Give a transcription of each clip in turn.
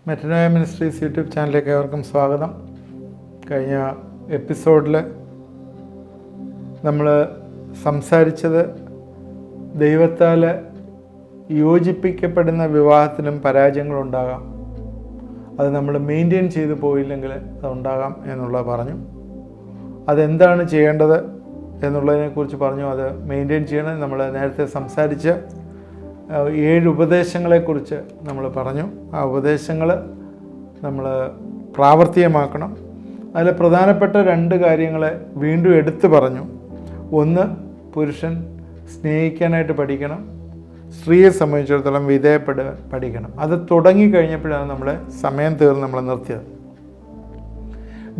Metanoia ministries YouTube ചാനലിലേക്ക് ഏവർക്കും സ്വാഗതം. കഴിഞ്ഞ എപ്പിസോഡിൽ നമ്മൾ സംസാരിച്ചത് ദൈവത്താൽ യോജിപ്പിക്കപ്പെടുന്ന വിവാഹത്തിലും പരാജയങ്ങളുണ്ടാകാം, അത് നമ്മൾ മെയിൻറ്റെയിൻ ചെയ്തു പോയില്ലെങ്കിൽ അതുണ്ടാകാം എന്നുള്ളത് പറഞ്ഞു. അതെന്താണ് ചെയ്യേണ്ടത് എന്നുള്ളതിനെക്കുറിച്ച് പറഞ്ഞു. അത് മെയിൻറ്റെയിൻ ചെയ്യണം. നമ്മൾ നേരത്തെ സംസാരിച്ച 7 ഉപദേശങ്ങളെക്കുറിച്ച് നമ്മൾ പറഞ്ഞു. ആ ഉപദേശങ്ങൾ നമ്മൾ പ്രാവർത്തികമാക്കണം. അതിൽ പ്രധാനപ്പെട്ട 2 കാര്യങ്ങളെ വീണ്ടും എടുത്തു പറഞ്ഞു. ഒന്ന്, പുരുഷൻ സ്നേഹിക്കാനായിട്ട് പഠിക്കണം. സ്ത്രീയെ സംബന്ധിച്ചിടത്തോളം വിധേയപ്പെടുക പഠിക്കണം. അത് തുടങ്ങിക്കഴിഞ്ഞപ്പോഴാണ് നമ്മുടെ സമയം തീർന്ന് നമ്മൾ നിർത്തിയത്.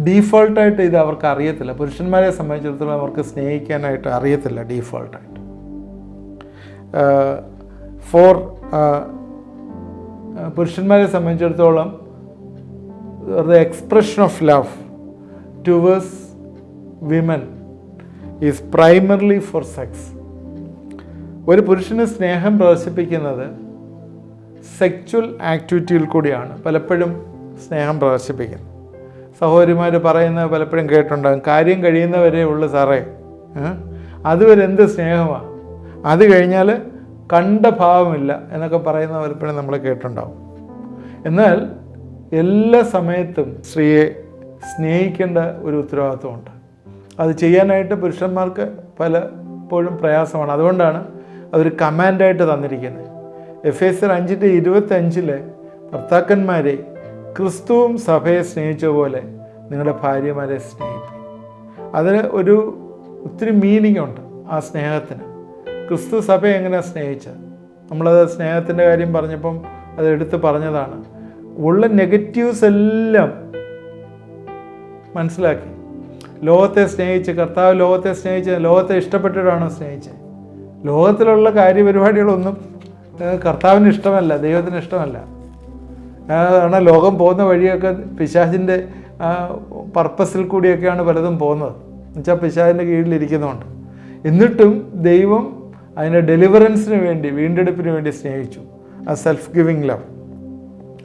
ഡീഫോൾട്ടായിട്ട് ഇത് അവർക്ക് അറിയത്തില്ല. പുരുഷന്മാരെ സംബന്ധിച്ചിടത്തോളം അവർക്ക് സ്നേഹിക്കാനായിട്ട് അറിയത്തില്ല ഡീഫോൾട്ടായിട്ട്. പുരുഷന്മാരെ സംബന്ധിച്ചിടത്തോളം the expression of love towards women is primarily for sex. ഒരു പുരുഷന് സ്നേഹം പ്രദർശിപ്പിക്കുന്നത് സെക്ച്വൽ ആക്ടിവിറ്റിയിൽ കൂടിയാണ് പലപ്പോഴും സ്നേഹം പ്രദർശിപ്പിക്കുന്നത്. സഹോദരിമാർ പറയുന്നത് പലപ്പോഴും കേട്ടിട്ടുണ്ടാകും, കാര്യം കഴിയുന്നവരേ ഉള്ളൂ സാറേ, അതുവരെ എന്ത് സ്നേഹമാണ്, അത് കഴിഞ്ഞാൽ കണ്ട ഭാവമില്ല എന്നൊക്കെ പറയുന്ന പലപ്പോഴും നമ്മൾ കേട്ടിട്ടുണ്ടാവും. എന്നാൽ എല്ലാ സമയത്തും സ്ത്രീയെ സ്നേഹിക്കേണ്ട ഒരു ഉത്തരവാദിത്വമുണ്ട്. അത് ചെയ്യാനായിട്ട് പുരുഷന്മാർക്ക് പലപ്പോഴും പ്രയാസമാണ്. അതുകൊണ്ടാണ് അതൊരു കമാൻഡായിട്ട് തന്നിരിക്കുന്നത്. എഫേസ്യർ 5:25 ഭർത്താക്കന്മാരെ ക്രിസ്തുവും സഭയെ സ്നേഹിച്ച പോലെ നിങ്ങളുടെ ഭാര്യമാരെ സ്നേഹിക്കും. അതിന് ഒത്തിരി മീനിങ് ഉണ്ട് ആ സ്നേഹത്തിന്. ക്രിസ്തു സഭയെ എങ്ങനെയാണ് സ്നേഹിച്ചത്? നമ്മളത് സ്നേഹത്തിൻ്റെ കാര്യം പറഞ്ഞപ്പം അത് എടുത്ത് പറഞ്ഞതാണ്. ഉള്ള നെഗറ്റീവ്സ് എല്ലാം മനസ്സിലാക്കി ലോകത്തെ സ്നേഹിച്ച്, കർത്താവ് ലോകത്തെ സ്നേഹിച്ച്, ലോകത്തെ ഇഷ്ടപ്പെട്ടിട്ടാണോ സ്നേഹിച്ചത്? ലോകത്തിലുള്ള കാര്യപരിപാടികളൊന്നും കർത്താവിന് ഇഷ്ടമല്ല, ദൈവത്തിന് ഇഷ്ടമല്ല. കാരണം ലോകം പോകുന്ന വഴിയൊക്കെ പിശാചിൻ്റെ പർപ്പസിൽ കൂടിയൊക്കെയാണ് പലതും പോകുന്നത്. എന്നുവെച്ചാൽ പിശാചിൻ്റെ കീഴിലിരിക്കുന്നുണ്ട്. എന്നിട്ടും ദൈവം അതിൻ്റെ ഡെലിവറൻസിന് വേണ്ടി, വീണ്ടെടുപ്പിന് വേണ്ടി സ്നേഹിച്ചു. ആ സെൽഫ് ഗിവിങ് ലവ്,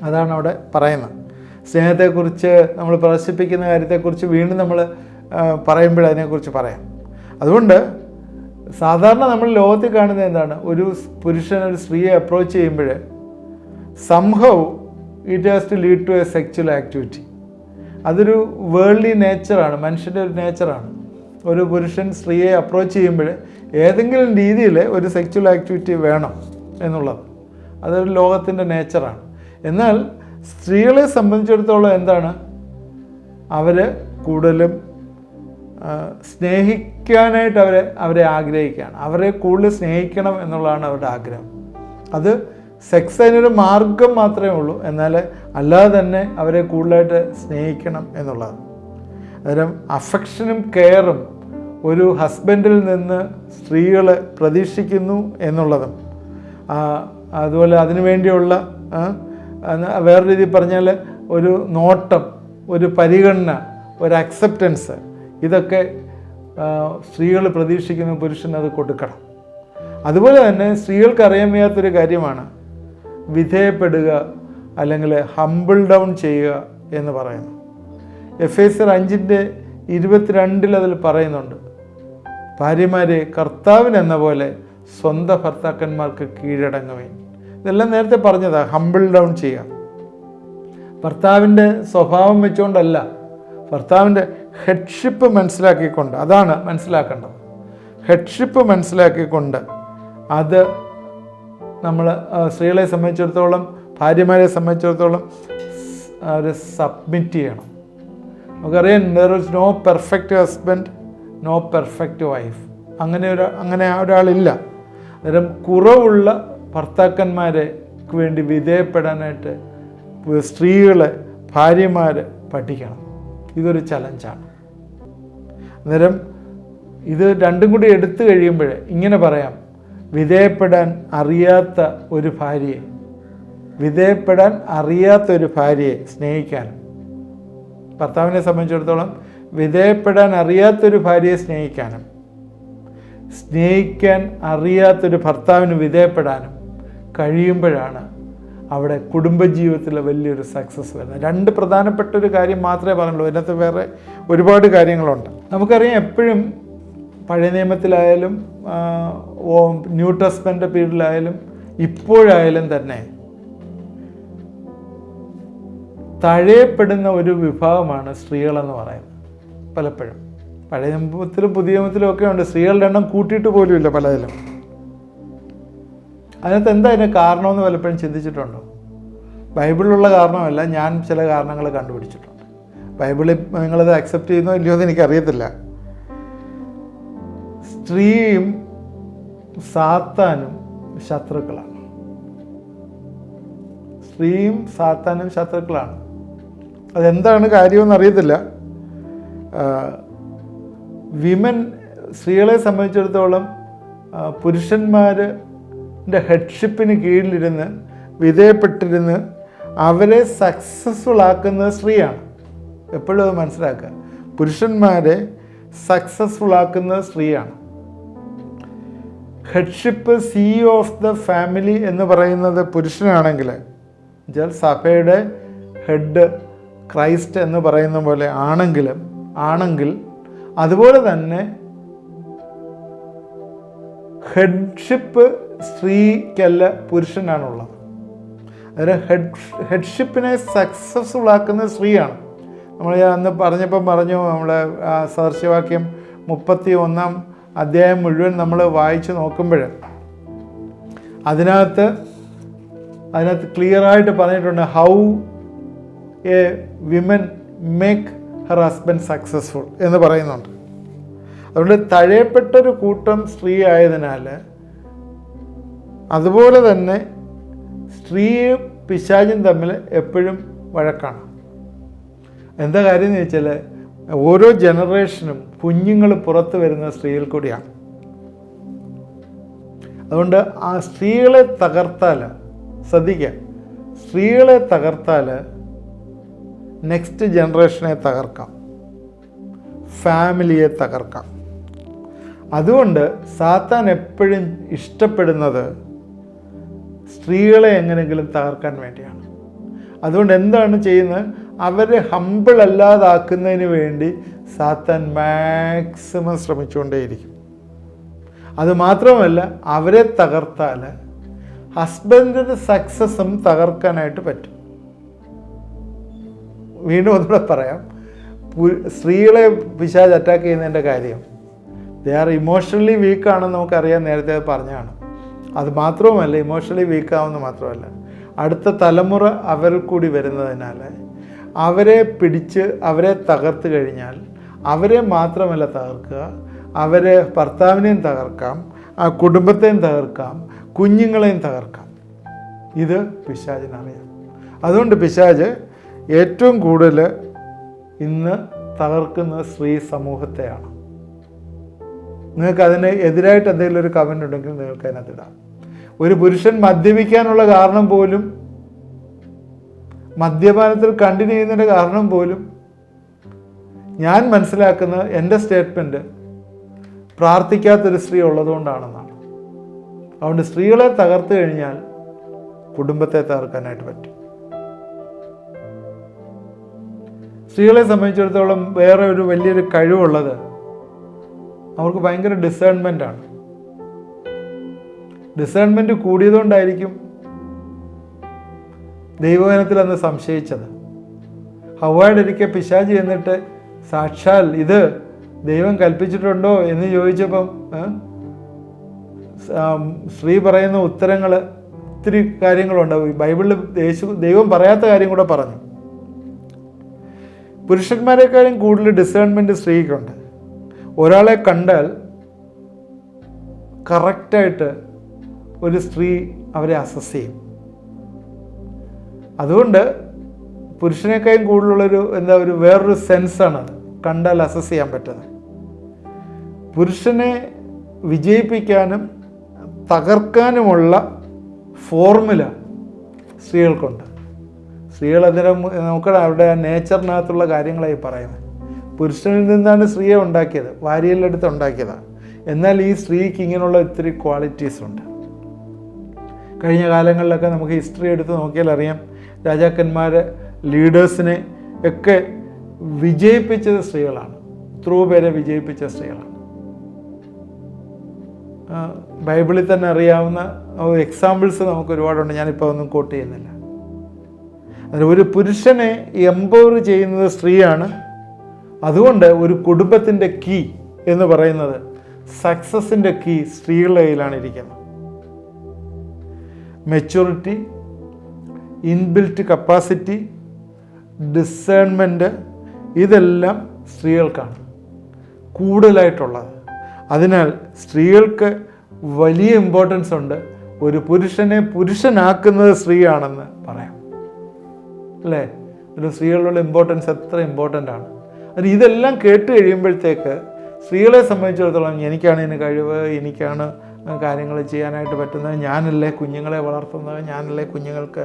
അതാണ് അവിടെ പറയുന്നത്. സ്നേഹത്തെക്കുറിച്ച് നമ്മൾ പ്രദർശിപ്പിക്കുന്ന കാര്യത്തെക്കുറിച്ച് വീണ്ടും നമ്മൾ പറയുമ്പോഴതിനെക്കുറിച്ച് പറയാം. അതുകൊണ്ട് സാധാരണ നമ്മൾ ലോകത്തിൽ കാണുന്നത് എന്താണ്? ഒരു പുരുഷൻ ഒരു സ്ത്രീയെ അപ്രോച്ച് ചെയ്യുമ്പോൾ somehow it has to lead to a sexual activity. അതൊരു വേൾഡ്ലി നേച്ചറാണ്, മനുഷ്യൻ്റെ ഒരു നേച്ചറാണ്. ഒരു പുരുഷൻ സ്ത്രീയെ അപ്രോച്ച് ചെയ്യുമ്പോൾ ഏതെങ്കിലും രീതിയിൽ ഒരു സെക്ച്വൽ ആക്ടിവിറ്റി വേണം എന്നുള്ളത് അതൊരു ലോകത്തിൻ്റെ നേച്ചറാണ്. എന്നാൽ സ്ത്രീകളെ സംബന്ധിച്ചിടത്തോളം എന്താണ്? അവർ കൂടുതലും സ്നേഹിക്കാനായിട്ട് അവരെ ആഗ്രഹിക്കുകയാണ്. അവരെ കൂടുതൽ സ്നേഹിക്കണം എന്നുള്ളതാണ് അവരുടെ ആഗ്രഹം. അത് സെക്സ് അതിനൊരു മാർഗം മാത്രമേ ഉള്ളൂ. എന്നാൽ അല്ലാതെ തന്നെ അവരെ കൂടുതലായിട്ട് സ്നേഹിക്കണം എന്നുള്ളത്. അന്നേരം അഫക്ഷനും കെയറും ഒരു ഹസ്ബൻഡിൽ നിന്ന് സ്ത്രീകൾ പ്രതീക്ഷിക്കുന്നു എന്നുള്ളതും, അതുപോലെ അതിനു വേണ്ടിയുള്ള വേറെ രീതിയിൽ പറഞ്ഞാൽ ഒരു നോട്ടം, ഒരു പരിഗണന, ഒരു അക്സെപ്റ്റൻസ്, ഇതൊക്കെ സ്ത്രീകൾ പ്രതീക്ഷിക്കുന്ന പുരുഷൻ അത് കൊടുക്കണം. അതുപോലെ തന്നെ സ്ത്രീകൾക്ക് അറിയാൻ വയ്യാത്തൊരു കാര്യമാണ് വിധേയപ്പെടുക, അല്ലെങ്കിൽ ഹംബിൾ ഡൗൺ ചെയ്യുക എന്ന് പറയുന്നു. എഫേസ്യർ 5:22 അതിൽ പറയുന്നുണ്ട്, ഭാര്യമാരെ കർത്താവിനെന്ന പോലെ സ്വന്തം ഭർത്താക്കന്മാർക്ക് കീഴടങ്ങുവേ. ഇതെല്ലാം നേരത്തെ പറഞ്ഞതാണ്. ഹംബിൾ ഡൗൺ ചെയ്യുക, ഭർത്താവിൻ്റെ സ്വഭാവം വെച്ചുകൊണ്ടല്ല, ഭർത്താവിൻ്റെ ഹെഡ്ഷിപ്പ് മനസ്സിലാക്കിക്കൊണ്ട്, അതാണ് മനസ്സിലാക്കേണ്ടത്. ഹെഡ്ഷിപ്പ് മനസ്സിലാക്കിക്കൊണ്ട് അത് നമ്മൾ സ്ത്രീകളെ സംബന്ധിച്ചിടത്തോളം, ഭാര്യമാരെ സംബന്ധിച്ചിടത്തോളം അവർ സബ്മിറ്റ് ചെയ്യണം. നമുക്കറിയാം, there is no perfect husband, no perfect wife. അങ്ങനെ ഒരാളില്ല. അന്നേരം കുറവുള്ള ഭർത്താക്കന്മാർക്ക് വേണ്ടി വിധേയപ്പെടാനായിട്ട് സ്ത്രീകളെ, ഭാര്യമാർ പഠിക്കണം. ഇതൊരു ചലഞ്ചാണ്. അന്നേരം ഇത് രണ്ടും കൂടി എടുത്തു കഴിയുമ്പോൾ ഇങ്ങനെ പറയാം, വിധേയപ്പെടാൻ അറിയാത്ത ഒരു ഭാര്യയെ സ്നേഹിക്കാനും, ഭർത്താവിനെ സംബന്ധിച്ചിടത്തോളം വിധേയപ്പെടാൻ അറിയാത്തൊരു ഭാര്യയെ സ്നേഹിക്കാനും, സ്നേഹിക്കാൻ അറിയാത്തൊരു ഭർത്താവിന് വിധേയപ്പെടാനും കഴിയുമ്പോഴാണ് അവിടെ കുടുംബജീവിതത്തിൽ വലിയൊരു സക്സസ് വരുന്നത്. 2 പ്രധാനപ്പെട്ട ഒരു കാര്യം മാത്രമേ പറഞ്ഞുള്ളൂ. ഇതിനകത്ത് വേറെ ഒരുപാട് കാര്യങ്ങളുണ്ട്. നമുക്കറിയാം, എപ്പോഴും പഴയ നിയമത്തിലായാലും ന്യൂ ടെസ്റ്റ്മെൻ്റ് പീരീഡിലായാലും ഇപ്പോഴായാലും തന്നെ തഴയപ്പെടുന്ന ഒരു വിഭാഗമാണ് സ്ത്രീകളെന്ന് പറയുന്നത്. പലപ്പോഴും പഴയ നിയമത്തിലും പുതിയ നിയമത്തിലും ഒക്കെ ഉണ്ട്, സ്ത്രീകളുടെ എണ്ണം കൂട്ടിയിട്ട് പോലുമില്ല പലതിലും. അതിനകത്ത് എന്താ അതിന് കാരണമെന്ന് പലപ്പോഴും ചിന്തിച്ചിട്ടുണ്ടോ? ബൈബിളിലുള്ള കാരണമല്ല, ഞാൻ ചില കാരണങ്ങൾ കണ്ടുപിടിച്ചിട്ടുണ്ട്. ബൈബിളിൽ നിങ്ങളത് അക്സെപ്റ്റ് ചെയ്യുന്നോ ഇല്ലയോ എന്ന് എനിക്കറിയത്തില്ല. സ്ത്രീയും സാത്താനും ശത്രുക്കളാണ്. സ്ത്രീയും സാത്താനും ശത്രുക്കളാണ്. അതെന്താണ് കാര്യമെന്ന് അറിയത്തില്ല. സ്ത്രീകളെ സംബന്ധിച്ചിടത്തോളം പുരുഷന്മാരുടെ ഹെഡ്ഷിപ്പിന് കീഴിലിരുന്ന് വിധേയപ്പെട്ടിരുന്ന് അവരെ സക്സസ്ഫുൾ ആക്കുന്നത് സ്ത്രീയാണ്. എപ്പോഴും അത് മനസ്സിലാക്കുക. പുരുഷന്മാരെ സക്സസ്ഫുൾ ആക്കുന്നത് സ്ത്രീയാണ്. Headship CEO of the family എന്ന് പറയുന്നത് പുരുഷനാണെങ്കിൽ, സഭയുടെ ഹെഡ് ക്രൈസ്റ്റ് എന്ന് പറയുന്ന പോലെ ആണെങ്കിൽ അതുപോലെ തന്നെ ഹെഡ്ഷിപ്പ് സ്ത്രീക്കല്ല പുരുഷനാണുള്ളത്. അതായത് ഹെഡ്ഷിപ്പിനെ സക്സസ്ഫുൾ ആക്കുന്ന സ്ത്രീയാണ്. നമ്മൾ അന്ന് പറഞ്ഞു നമ്മുടെ സദൃശവാക്യം 31 അധ്യായം മുഴുവൻ നമ്മൾ വായിച്ച് നോക്കുമ്പോൾ അതിനകത്ത് ക്ലിയറായിട്ട് പറഞ്ഞിട്ടുണ്ട് how A women make her husband successful എന്ന് പറയുന്നുണ്ട്. അതുകൊണ്ട് തഴയപ്പെട്ടൊരു കൂട്ടം സ്ത്രീ ആയതിനാൽ അതുപോലെ തന്നെ സ്ത്രീയും പിശാചും തമ്മിൽ എപ്പോഴും വഴക്കാണ്. എന്താ കാര്യം എന്ന് വെച്ചാൽ ഓരോ ജനറേഷനും കുഞ്ഞുങ്ങൾ പുറത്ത് വരുന്ന സ്ത്രീയിൽ കൂടിയാണ്. അതുകൊണ്ട് ആ സ്ത്രീകളെ തകർത്താൽ, ശ്രദ്ധിക്കുക, സ്ത്രീകളെ തകർത്താൽ നെക്സ്റ്റ് ജനറേഷനെ തകർക്കാം, ഫാമിലിയെ തകർക്കാം. അതുകൊണ്ട് സാത്താൻ എപ്പോഴും ഇഷ്ടപ്പെടുന്നത് സ്ത്രീകളെ എങ്ങനെയെങ്കിലും തകർക്കാൻ വേണ്ടിയാണ്. അതുകൊണ്ട് എന്താണ് ചെയ്യുന്നത്? അവരെ ഹമ്പിൾ അല്ലാതാക്കുന്നതിന് വേണ്ടി സാത്താൻ മാക്സിമം ശ്രമിച്ചുകൊണ്ടേയിരിക്കും. അതുമാത്രമല്ല, അവരെ തകർത്താൽ ഹസ്ബൻഡിൻ്റെ സക്സസും തകർക്കാനായിട്ട് പറ്റും. വീണ്ടും ഒന്നുകൂടെ പറയാം, സ്ത്രീകളെ പിശാച് അറ്റാക്ക് ചെയ്യുന്നതിൻ്റെ കാര്യം ദേ ആർ ഇമോഷണലി വീക്കാണെന്ന് നമുക്കറിയാം, നേരത്തെ പറഞ്ഞതാണ്. അത് മാത്രവുമല്ല, ഇമോഷണലി വീക്കാവുന്ന മാത്രമല്ല, അടുത്ത തലമുറ അവരിൽ കൂടി വരുന്നതിനാൽ അവരെ പിടിച്ച് അവരെ തകർത്ത് കഴിഞ്ഞാൽ അവരെ മാത്രമല്ല തകർക്കുക, അവരെ ഭർത്താവിനെയും തകർക്കാം, ആ കുടുംബത്തെയും തകർക്കാം, കുഞ്ഞുങ്ങളെയും തകർക്കാം. ഇത് പിശാചിനറിയാം. അതുകൊണ്ട് പിശാച് ഏറ്റവും കൂടുതൽ ഇന്ന് തകർക്കുന്ന സ്ത്രീ സമൂഹത്തെയാണ്. നിങ്ങൾക്ക് അതിന് എതിരായിട്ട് എന്തെങ്കിലും ഒരു കമൻ്റ് ഉണ്ടെങ്കിൽ നിങ്ങൾക്ക് അതിനകത്തിടാം. ഒരു പുരുഷൻ മദ്യപിക്കാനുള്ള കാരണം പോലും, മദ്യപാനത്തിൽ കണ്ടിന്യൂ ചെയ്യുന്നതിൻ്റെ കാരണം പോലും ഞാൻ മനസ്സിലാക്കുന്ന എൻ്റെ സ്റ്റേറ്റ്മെൻറ്റ് പ്രാർത്ഥിക്കാത്തൊരു സ്ത്രീ ഉള്ളതുകൊണ്ടാണെന്നാണ്. അതുകൊണ്ട് സ്ത്രീകളെ തകർത്ത് കഴിഞ്ഞാൽ കുടുംബത്തെ തകർക്കാനായിട്ട് പറ്റും. സ്ത്രീകളെ സംബന്ധിച്ചിടത്തോളം വേറെ ഒരു വലിയൊരു കഴിവുള്ളത് അവർക്ക് ഭയങ്കര ഡിസേൺമെൻ്റാണ്. ഡിസേൺമെൻറ്റ് കൂടിയതുകൊണ്ടായിരിക്കും ദൈവവചനത്തിൽ അന്ന് സംശയിച്ചത്. ഹവ്വായോടൊരിക്കൽ പിശാച് എന്നിട്ട് സാക്ഷാൽ ഇത് ദൈവം കൽപ്പിച്ചിട്ടുണ്ടോ എന്ന് ചോദിച്ചപ്പം സ്ത്രീ പറയുന്ന ഉത്തരങ്ങൾ ഒത്തിരി കാര്യങ്ങളുണ്ട്. ബൈബിളിൽ ദൈവം പറയാത്ത കാര്യം കൂടെ പറഞ്ഞു. പുരുഷന്മാരെക്കാളും കൂടുതൽ ഡിസേൺമെൻറ്റ് സ്ത്രീക്കുണ്ട്. ഒരാളെ കണ്ടാൽ കറക്റ്റായിട്ട് ഒരു സ്ത്രീ അവരെ അസസ് ചെയ്യും. അതുകൊണ്ട് പുരുഷനേക്കാളും കൂടുതലുള്ളൊരു വേറൊരു സെൻസാണത്, കണ്ടാൽ അസസ് ചെയ്യാൻ പറ്റുന്നത്. പുരുഷനെ വിജയിപ്പിക്കാനും തകർക്കാനുമുള്ള ഫോർമുല സ്ത്രീകൾക്കുണ്ട്. സ്ത്രീകൾ അതിനെ നോക്കണം, അവരുടെ നേച്ചറിനകത്തുള്ള കാര്യങ്ങളായി പറയുന്നത്. പുരുഷനിൽ നിന്നാണ് സ്ത്രീയെ ഉണ്ടാക്കിയത്, വാരിയെല്ലെടുത്ത് ഉണ്ടാക്കിയതാണ്. എന്നാൽ ഈ സ്ത്രീക്ക് ഇങ്ങനെയുള്ള ഒത്തിരി ക്വാളിറ്റീസ് ഉണ്ട്. കഴിഞ്ഞ കാലങ്ങളിലൊക്കെ നമുക്ക് ഹിസ്റ്ററി എടുത്ത് നോക്കിയാൽ അറിയാം, രാജാക്കന്മാർ, ലീഡേഴ്സിനെ ഒക്കെ വിജയിപ്പിച്ചത് സ്ത്രീകളാണ്. എത്രയോ പേരെ വിജയിപ്പിച്ച സ്ത്രീകളാണ്. ബൈബിളിൽ തന്നെ അറിയാവുന്ന എക്സാമ്പിൾസ് നമുക്ക് ഒരുപാടുണ്ട്. ഞാനിപ്പോൾ ഒന്നും കോട്ട് ചെയ്യുന്നില്ല. അതിൽ ഒരു പുരുഷനെ എംപവർ ചെയ്യുന്നത് സ്ത്രീയാണ്. അതുകൊണ്ട് ഒരു കുടുംബത്തിൻ്റെ കീ എന്ന് പറയുന്നത്, സക്സസിൻ്റെ കീ സ്ത്രീകളുടെ കയ്യിലാണ് ഇരിക്കുന്നത്. മെച്യൂരിറ്റി, ഇൻബിൽറ്റ് കപ്പാസിറ്റി, ഡിസേൺമെൻറ്റ്, ഇതെല്ലാം സ്ത്രീകൾക്കാണ് കൂടുതലായിട്ടുള്ളത്. അതിനാൽ സ്ത്രീകൾക്ക് വലിയ ഇമ്പോർട്ടൻസ് ഉണ്ട്. ഒരു പുരുഷനെ പുരുഷനാക്കുന്നത് സ്ത്രീയാണെന്ന് പറയാം, അല്ലേ? ഒരു സ്ത്രീകളുടെ ഇമ്പോർട്ടൻസ് എത്ര ഇമ്പോർട്ടൻ്റ് ആണ്. അത് ഇതെല്ലാം കേട്ട് കഴിയുമ്പോഴത്തേക്ക് സ്ത്രീകളെ സംബന്ധിച്ചിടത്തോളം എനിക്കാണ് ഇതിന് കഴിവ്, എനിക്കാണ് കാര്യങ്ങൾ ചെയ്യാനായിട്ട് പറ്റുന്നത്, ഞാനല്ലേ കുഞ്ഞുങ്ങളെ വളർത്തുന്നത്, ഞാനല്ലേ കുഞ്ഞുങ്ങൾക്ക്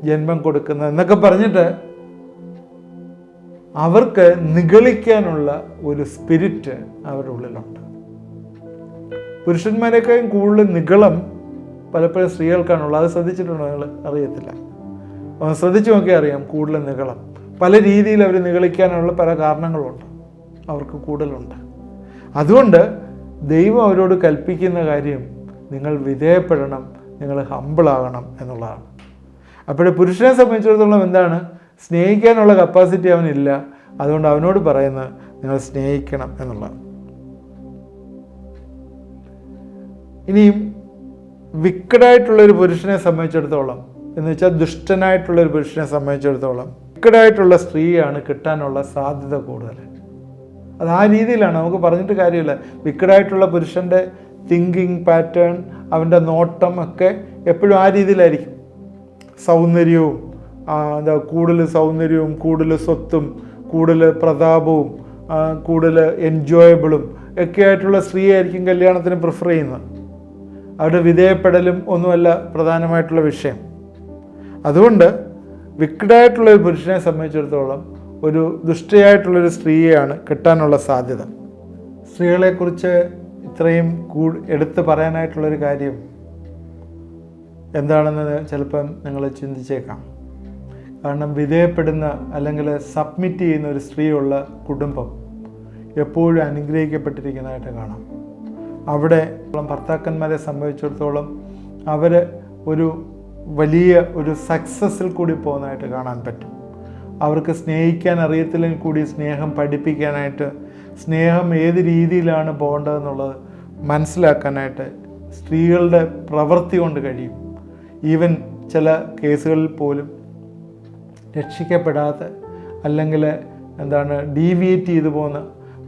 ജന്മം കൊടുക്കുന്നത് എന്നൊക്കെ പറഞ്ഞിട്ട് അവർക്ക് നിഗളിക്കാനുള്ള ഒരു സ്പിരിറ്റ് അവരുടെ ഉള്ളിലുണ്ട്. പുരുഷന്മാരെക്കാളും കൂടുതൽ നിഗളം പലപ്പോഴും സ്ത്രീകൾക്കാണുള്ളത്. അത് ശ്രദ്ധിച്ചിട്ടുണ്ടോ നിങ്ങൾ? അറിയത്തില്ല. ശ്രദ്ധിച്ചു നോക്കിയാൽ അറിയാം. കൂടുതൽ നിഗളം പല രീതിയിൽ അവർ നിഗളിക്കാനുള്ള പല കാരണങ്ങളുണ്ട്, അവർക്ക് കൂടുതലുണ്ട്. അതുകൊണ്ട് ദൈവം അവരോട് കൽപ്പിക്കുന്ന കാര്യം, നിങ്ങൾ വിധേയപ്പെടണം, നിങ്ങൾ ഹമ്പിളാകണം എന്നുള്ളതാണ്. അപ്പോൾ പുരുഷനെ സംബന്ധിച്ചിടത്തോളം എന്താണ്? സ്നേഹിക്കാനുള്ള കപ്പാസിറ്റി അവനില്ല. അതുകൊണ്ട് അവനോട് പറയുന്നത് നിങ്ങൾ സ്നേഹിക്കണം എന്നുള്ളതാണ്. ഇനിയും വിക്കഡായിട്ടുള്ളൊരു പുരുഷനെ സംബന്ധിച്ചിടത്തോളം, എന്ന് വെച്ചാൽ ദുഷ്ടനായിട്ടുള്ളൊരു പുരുഷനെ സംബന്ധിച്ചിടത്തോളം, വിക്കഡായിട്ടുള്ള സ്ത്രീയാണ് കിട്ടാനുള്ള സാധ്യത കൂടുതൽ. അത് ആ രീതിയിലാണ്, നമുക്ക് പറഞ്ഞിട്ട് കാര്യമില്ല. വിക്കഡായിട്ടുള്ള പുരുഷൻ്റെ തിങ്കിങ് പാറ്റേൺ, അവൻ്റെ നോട്ടം ഒക്കെ എപ്പോഴും ആ രീതിയിലായിരിക്കും. സൗന്ദര്യവും കൂടുതൽ സൗന്ദര്യവും കൂടുതൽ സ്വത്തും കൂടുതൽ പ്രതാപവും കൂടുതൽ എൻജോയബിളും ഒക്കെ ആയിട്ടുള്ള സ്ത്രീയായിരിക്കും കല്യാണത്തിന് പ്രിഫർ ചെയ്യുന്നത്. അവരുടെ വിധേയപ്പെടലും ഒന്നുമല്ല പ്രധാനമായിട്ടുള്ള വിഷയം. അതുകൊണ്ട് വിക്കഡായിട്ടുള്ളൊരു പുരുഷനെ സംബന്ധിച്ചിടത്തോളം ഒരു ദുഷ്ടയായിട്ടുള്ളൊരു സ്ത്രീയെയാണ് കിട്ടാനുള്ള സാധ്യത. സ്ത്രീകളെക്കുറിച്ച് ഇത്രയും എടുത്ത് പറയാനായിട്ടുള്ളൊരു കാര്യം എന്താണെന്ന് ചിലപ്പം നിങ്ങൾ ചിന്തിച്ചേക്കാം. കാരണം വിധേയപ്പെടുന്ന അല്ലെങ്കിൽ സബ്മിറ്റ് ചെയ്യുന്ന ഒരു സ്ത്രീയുള്ള കുടുംബം എപ്പോഴും അനുഗ്രഹിക്കപ്പെട്ടിരിക്കുന്നതായിട്ട് കാണാം. അവിടെ ഭർത്താക്കന്മാരെ സംബന്ധിച്ചിടത്തോളം അവർ ഒരു വലിയ ഒരു സക്സസ്സിൽ കൂടി പോകുന്നതായിട്ട് കാണാൻ പറ്റും. അവർക്ക് സ്നേഹിക്കാൻ അറിയത്തില്ലെങ്കിൽ കൂടി സ്നേഹം പഠിപ്പിക്കാനായിട്ട്, സ്നേഹം ഏത് രീതിയിലാണ് പോകേണ്ടതെന്നുള്ളത് മനസ്സിലാക്കാനായിട്ട് സ്ത്രീകളുടെ പ്രവൃത്തി കൊണ്ട് കഴിയും. ഈവൻ ചില കേസുകളിൽ പോലും രക്ഷിക്കപ്പെടാത്ത അല്ലെങ്കിൽ ഡീവിയേറ്റ് ചെയ്തു പോകുന്ന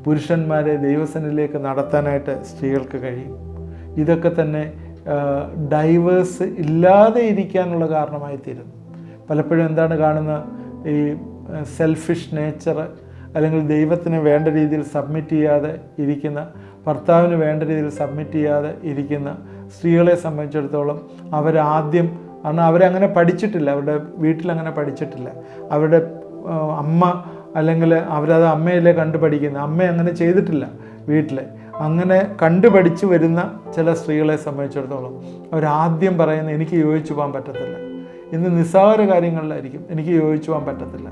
പുരുഷന്മാരെ ദൈവസന്നിധിയിലേക്ക് നടത്താനായിട്ട് സ്ത്രീകൾക്ക് കഴിയും. ഇതൊക്കെ തന്നെ ഡൈവേഴ്സ് ഇല്ലാതെ ഇരിക്കാനുള്ള കാരണമായി തീരുന്നു. പലപ്പോഴും എന്താണ് കാണുന്നത്? ഈ സെൽഫിഷ് നേച്ചർ, അല്ലെങ്കിൽ ദൈവത്തിന് വേണ്ട രീതിയിൽ സബ്മിറ്റ് ചെയ്യാതെ ഇരിക്കുന്ന, ഭർത്താവിന് വേണ്ട രീതിയിൽ സബ്മിറ്റ് ചെയ്യാതെ ഇരിക്കുന്ന സ്ത്രീകളെ സംബന്ധിച്ചിടത്തോളം അവരാദ്യം, കാരണം അവരങ്ങനെ പഠിച്ചിട്ടില്ല, അവരുടെ വീട്ടിലങ്ങനെ പഠിച്ചിട്ടില്ല. അവരുടെ അമ്മ അല്ലെങ്കിൽ അവരത് അമ്മയല്ലേ കണ്ടു പഠിക്കുന്നത്, അമ്മ അങ്ങനെ ചെയ്തിട്ടില്ല വീട്ടിൽ. അങ്ങനെ കണ്ടുപഠിച്ച് വരുന്ന ചില സ്ത്രീകളെ സംബന്ധിച്ചിടത്തോളം അവരാദ്യം പറയുന്നത് എനിക്ക് യോജിച്ചു പോകാൻ പറ്റത്തില്ല. ഇന്ന് നിസ്സാര കാര്യങ്ങളിലായിരിക്കും എനിക്ക് യോജിച്ചു പോകാൻ പറ്റത്തില്ല,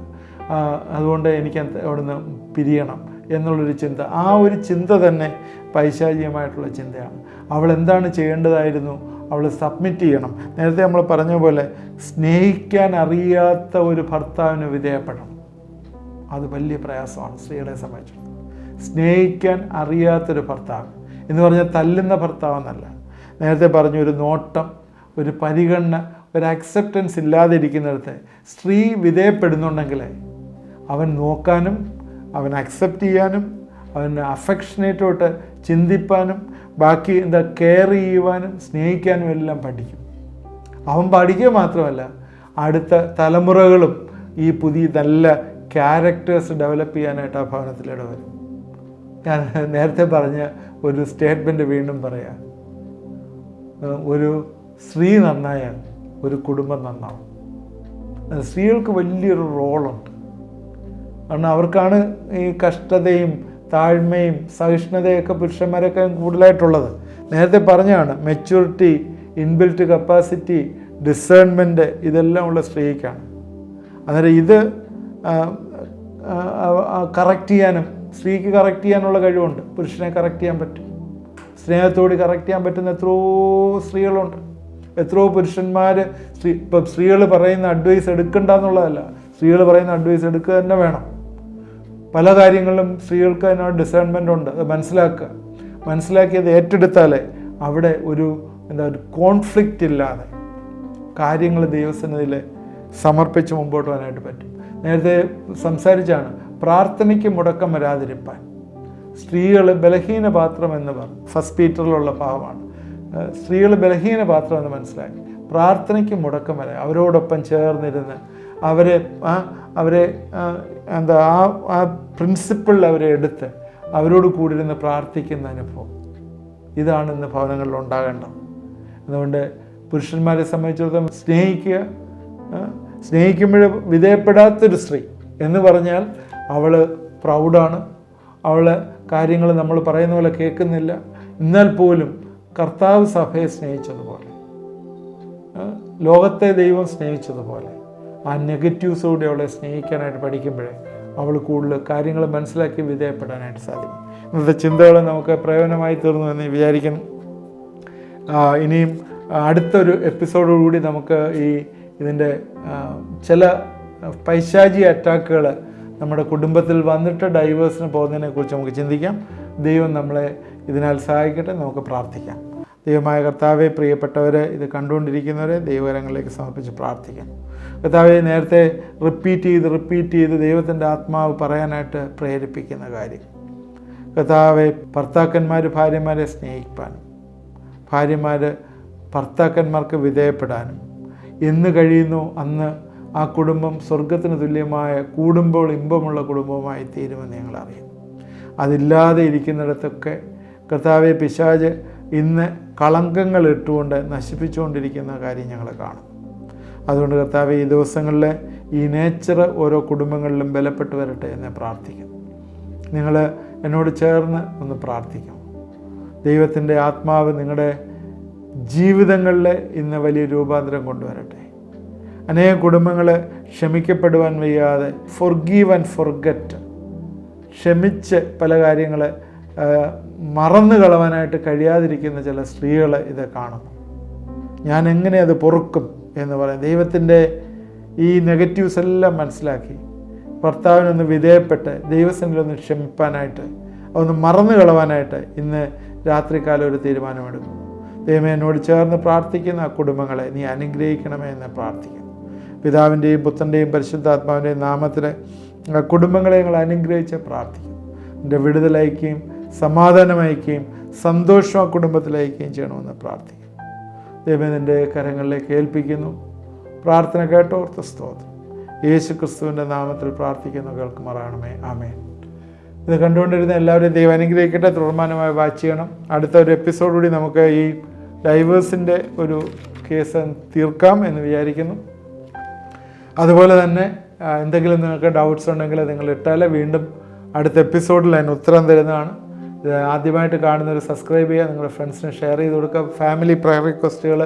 അതുകൊണ്ട് എനിക്ക് അവിടുന്ന് പിരിയണം എന്നുള്ളൊരു ചിന്ത. ആ ഒരു ചിന്ത തന്നെ പൈശാചികമായിട്ടുള്ള ചിന്തയാണ്. അവൾ എന്താണ് ചെയ്യേണ്ടതായിരുന്നു? അവൾ സബ്മിറ്റ് ചെയ്യണം. നേരത്തെ നമ്മൾ പറഞ്ഞ പോലെ സ്നേഹിക്കാൻ അറിയാത്ത ഒരു ഭർത്താവിന് വിധേയപ്പെടണം. അത് വലിയ പ്രയാസമാണ് സ്ത്രീകളെ സംബന്ധിച്ചിടത്തോളം. സ്നേഹിക്കാൻ അറിയാത്തൊരു ഭർത്താവ് എന്ന് പറഞ്ഞാൽ തല്ലുന്ന ഭർത്താവ് എന്നല്ല. നേരത്തെ പറഞ്ഞു, ഒരു നോട്ടം, ഒരു പരിഗണന, ഒരു അക്സെപ്റ്റൻസ് ഇല്ലാതെ ഇരിക്കുന്നിടത്ത് സ്ത്രീ വിധേയപ്പെടുന്നുണ്ടെങ്കിൽ അവൻ നോക്കാനും അവൻ അക്സെപ്റ്റ് ചെയ്യാനും അവന് അഫെക്ഷനേറ്റോട്ട് ചിന്തിപ്പാനും ബാക്കി കെയർ ചെയ്യുവാനും സ്നേഹിക്കാനും എല്ലാം പഠിക്കും. അവൻ പഠിക്കുക മാത്രമല്ല, അടുത്ത തലമുറകളും ഈ പുതിയ നല്ല ക്യാരക്ടേഴ്സ് ഡെവലപ്പ് ചെയ്യാനായിട്ട് ആ ഭവനത്തിൽ ഇടവരും. ഞാൻ നേരത്തെ പറഞ്ഞ ഒരു സ്റ്റേറ്റ്മെൻറ്റ് വീണ്ടും പറയാം. ഒരു സ്ത്രീ നന്നായാൽ ഒരു കുടുംബം നന്നാവും. സ്ത്രീകൾക്ക് വലിയൊരു റോളുണ്ട്. കാരണം അവർക്കാണ് ഈ കഷ്ടതയും താഴ്മയും സഹിഷ്ണുതയൊക്കെ പുരുഷന്മാരൊക്കെ കൂടുതലായിട്ടുള്ളത്. നേരത്തെ പറഞ്ഞാണ് മെച്യൂരിറ്റി, ഇൻബിൽറ്റ് കപ്പാസിറ്റി, ഡിസേൺമെൻറ്റ് ഇതെല്ലാം ഉള്ള സ്ത്രീക്കാണ്. അന്നേരം ഇത് കറക്റ്റ് ചെയ്യാനും, സ്ത്രീക്ക് കറക്റ്റ് ചെയ്യാനുള്ള കഴിവുണ്ട്. പുരുഷനെ കറക്റ്റ് ചെയ്യാൻ പറ്റും. സ്നേഹത്തോട് കറക്റ്റ് ചെയ്യാൻ പറ്റുന്ന എത്രയോ സ്ത്രീകളുണ്ട്. എത്രയോ പുരുഷന്മാർ ഇപ്പം സ്ത്രീകൾ പറയുന്ന അഡ്വൈസ് എടുക്കണ്ട എന്നുള്ളതല്ല, സ്ത്രീകൾ പറയുന്ന അഡ്വൈസ് എടുക്കുക തന്നെ വേണം. പല കാര്യങ്ങളിലും സ്ത്രീകൾക്ക് അതിനോട് ഡിസേൺമെൻ്റ് ഉണ്ട്. അത് മനസ്സിലാക്കിയത് ഏറ്റെടുത്താലേ അവിടെ ഒരു കോൺഫ്ലിക്റ്റ് ഇല്ലാതെ കാര്യങ്ങൾ ദൈവസന്നിധിയിൽ സമർപ്പിച്ച് മുമ്പോട്ട് പോകാനായിട്ട് പറ്റും. നേരത്തെ സംസാരിച്ചാണ് പ്രാർത്ഥനയ്ക്ക് മുടക്കം വരാതിരിപ്പാൻ. സ്ത്രീകൾ ബലഹീന പാത്രം എന്ന് പറഞ്ഞു, ഫസ്റ്റ് പീറ്ററിലുള്ള ഭാഗമാണ്. സ്ത്രീകൾ ബലഹീന പാത്രം എന്ന് മനസ്സിലാക്കി പ്രാർത്ഥനയ്ക്ക് മുടക്കം വരെ അവരോടൊപ്പം ചേർന്നിരുന്ന് അവരെ ആ പ്രിൻസിപ്പിളിൽ അവരെ എടുത്ത് അവരോട് കൂടിയിരുന്ന് പ്രാർത്ഥിക്കുന്ന അനുഭവം, ഇതാണ് ഇന്ന് ഭവനങ്ങളിൽ ഉണ്ടാകേണ്ടത്. അതുകൊണ്ട് പുരുഷന്മാരെ സംബന്ധിച്ചിടത്തോളം സ്നേഹിക്കുമ്പോൾ വിധേയപ്പെടാത്തൊരു സ്ത്രീ എന്ന് പറഞ്ഞാൽ അവൾ പ്രൗഡാണ്, അവൾ കാര്യങ്ങൾ നമ്മൾ പറയുന്ന പോലെ കേൾക്കുന്നില്ല. എന്നാൽ പോലും കർത്താവ് സഭയെ സ്നേഹിച്ചതുപോലെ, ലോകത്തെ ദൈവം സ്നേഹിച്ചതുപോലെ ആ നെഗറ്റീവ്സോടെ അവളെ സ്നേഹിക്കാനായിട്ട് പഠിക്കുമ്പോഴേ അവൾ കൂടുതൽ കാര്യങ്ങൾ മനസ്സിലാക്കി വിധേയപ്പെടാനായിട്ട് സാധിക്കും. ഇന്നത്തെ ചിന്തകൾ നമുക്ക് പ്രയോജനമായി തീർന്നു എന്ന് വിചാരിക്കുന്നു. ഇനിയും അടുത്തൊരു എപ്പിസോഡോടുകൂടി നമുക്ക് ഇതിൻ്റെ ചില പൈശാചിക അറ്റാക്കുകൾ നമ്മുടെ കുടുംബത്തിൽ വന്നിട്ട് ഡൈവേഴ്സിന് പോകുന്നതിനെക്കുറിച്ച് നമുക്ക് ചിന്തിക്കാം. ദൈവം നമ്മളെ ഇതിനാൽ സഹായിക്കട്ടെ. നമുക്ക് പ്രാർത്ഥിക്കാം. ദൈവമായ കർത്താവെ, പ്രിയപ്പെട്ടവരെ, ഇത് കണ്ടുകൊണ്ടിരിക്കുന്നവരെ ദൈവകരങ്ങളിലേക്ക് സമർപ്പിച്ച് പ്രാർത്ഥിക്കാം. കർത്താവെ, നേരത്തെ റിപ്പീറ്റ് ചെയ്ത് ദൈവത്തിൻ്റെ ആത്മാവ് പറയാനായിട്ട് പ്രേരിപ്പിക്കുന്ന കാര്യം, കർത്താവെ, ഭർത്താക്കന്മാർ ഭാര്യമാരെ സ്നേഹിക്കാനും ഭാര്യമാർ ഭർത്താക്കന്മാർക്ക് വിധേയപ്പെടാനും എന്ന് കഴിയുന്നു അന്ന് ആ കുടുംബം സ്വർഗത്തിന് തുല്യമായ കൂടുമ്പോൾ ഇമ്പമുള്ള കുടുംബമായി തീരുമെന്ന് ഞങ്ങൾ അറിയും. അതില്ലാതെ ഇരിക്കുന്നിടത്തൊക്കെ കർത്താവെ, പിശാച് ഇന്ന് കളങ്കങ്ങൾ ഇട്ടുകൊണ്ട് നശിപ്പിച്ചുകൊണ്ടിരിക്കുന്ന കാര്യം ഞങ്ങൾ കാണും. അതുകൊണ്ട് കർത്താവെ, ഈ ദിവസങ്ങളിൽ ഈ നേച്ചർ ഓരോ കുടുംബങ്ങളിലും ബലപ്പെട്ട് വരട്ടെ എന്ന് പ്രാർത്ഥിക്കുന്നു. നിങ്ങൾ എന്നോട് ചേർന്ന് ഒന്ന് പ്രാർത്ഥിക്കും. ദൈവത്തിൻ്റെ ആത്മാവ് നിങ്ങളുടെ ജീവിതങ്ങളിൽ ഇന്ന് വലിയ രൂപാന്തരം കൊണ്ടുവരട്ടെ. അനേകം കുടുംബങ്ങൾ ക്ഷമിക്കപ്പെടുവാൻ വയ്യാതെ, ഫൊർഗീവ് ആൻഡ് ഫൊർഗറ്റ്, ക്ഷമിച്ച് പല കാര്യങ്ങൾ മറന്നു കളവാനായിട്ട് കഴിയാതിരിക്കുന്ന ചില സ്ത്രീകൾ ഇത് കാണുന്നു. ഞാൻ എങ്ങനെ അത് പൊറുക്കും എന്ന് പറയാം. ദൈവത്തിൻ്റെ ഈ നെഗറ്റീവ്സ് എല്ലാം മനസ്സിലാക്കി ഭർത്താവിനൊന്ന് വിധേയപ്പെട്ട് ദൈവസന്നിധിയിലൊന്ന് ക്ഷമിപ്പാനായിട്ട്, അതൊന്ന് മറന്നു കളവാനായിട്ട് ഇന്ന് രാത്രികാലം ഒരു തീരുമാനമെടുക്കും. ദൈവമേ, എന്നോട് ചേർന്ന് പ്രാർത്ഥിക്കുന്ന ആ കുടുംബങ്ങളെ നീ അനുഗ്രഹിക്കണമേ എന്ന് പ്രാർത്ഥിക്കുന്നു. പിതാവിൻ്റെയും പുത്രൻ്റെയും പരിശുദ്ധാത്മാവിൻ്റെയും നാമത്തിൽ കുടുംബങ്ങളെ ഞങ്ങൾ അനുഗ്രഹിച്ച് പ്രാർത്ഥിക്കും. എൻ്റെ വിടുതലയക്കുകയും സമാധാനമയക്കുകയും സന്തോഷം ആ കുടുംബത്തിലയക്കുകയും ചെയ്യണമെന്ന് പ്രാർത്ഥിക്കും. ദൈവമേ, നിൻ്റെ കരങ്ങളിലേക്ക് ഏൽപ്പിക്കുന്നു. പ്രാർത്ഥന കേട്ടോർത്ത് സ്തോത്രം. യേശു ക്രിസ്തുവിൻ്റെ നാമത്തിൽ പ്രാർത്ഥിക്കുന്നു, കേൾക്കുമാറാണമേ. ആമേൻ. ഇത് കണ്ടുകൊണ്ടിരുന്ന എല്ലാവരെയും ദൈവം അനുഗ്രഹിക്കട്ടെ. തുടർമാനമായി വാച്ച് ചെയ്യണം. അടുത്ത ഒരു എപ്പിസോഡ് കൂടി നമുക്ക് ഈ ഡൈവേഴ്സിൻ്റെ ഒരു കേസ് തീർക്കാം എന്ന് വിചാരിക്കുന്നു. അതുപോലെ തന്നെ എന്തെങ്കിലും നിങ്ങൾക്ക് ഡൗട്ട്സ് ഉണ്ടെങ്കിൽ നിങ്ങൾ ഇട്ടാൽ വീണ്ടും അടുത്ത എപ്പിസോഡിൽ അതിന് ഉത്തരം തരുന്നതാണ്. ഇത് ആദ്യമായിട്ട് കാണുന്നവർ സബ്സ്ക്രൈബ് ചെയ്യുക, നിങ്ങളുടെ ഫ്രണ്ട്സിന് ഷെയർ ചെയ്ത് കൊടുക്കുക. ഫാമിലി പ്രയർ റിക്വസ്റ്റുകൾ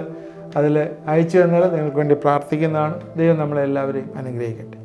അതിൽ അയച്ചു തന്നാൽ നിങ്ങൾക്ക് വേണ്ടി പ്രാർത്ഥിക്കുന്നതാണ്. ദൈവം നമ്മളെല്ലാവരെയും അനുഗ്രഹിക്കട്ടെ.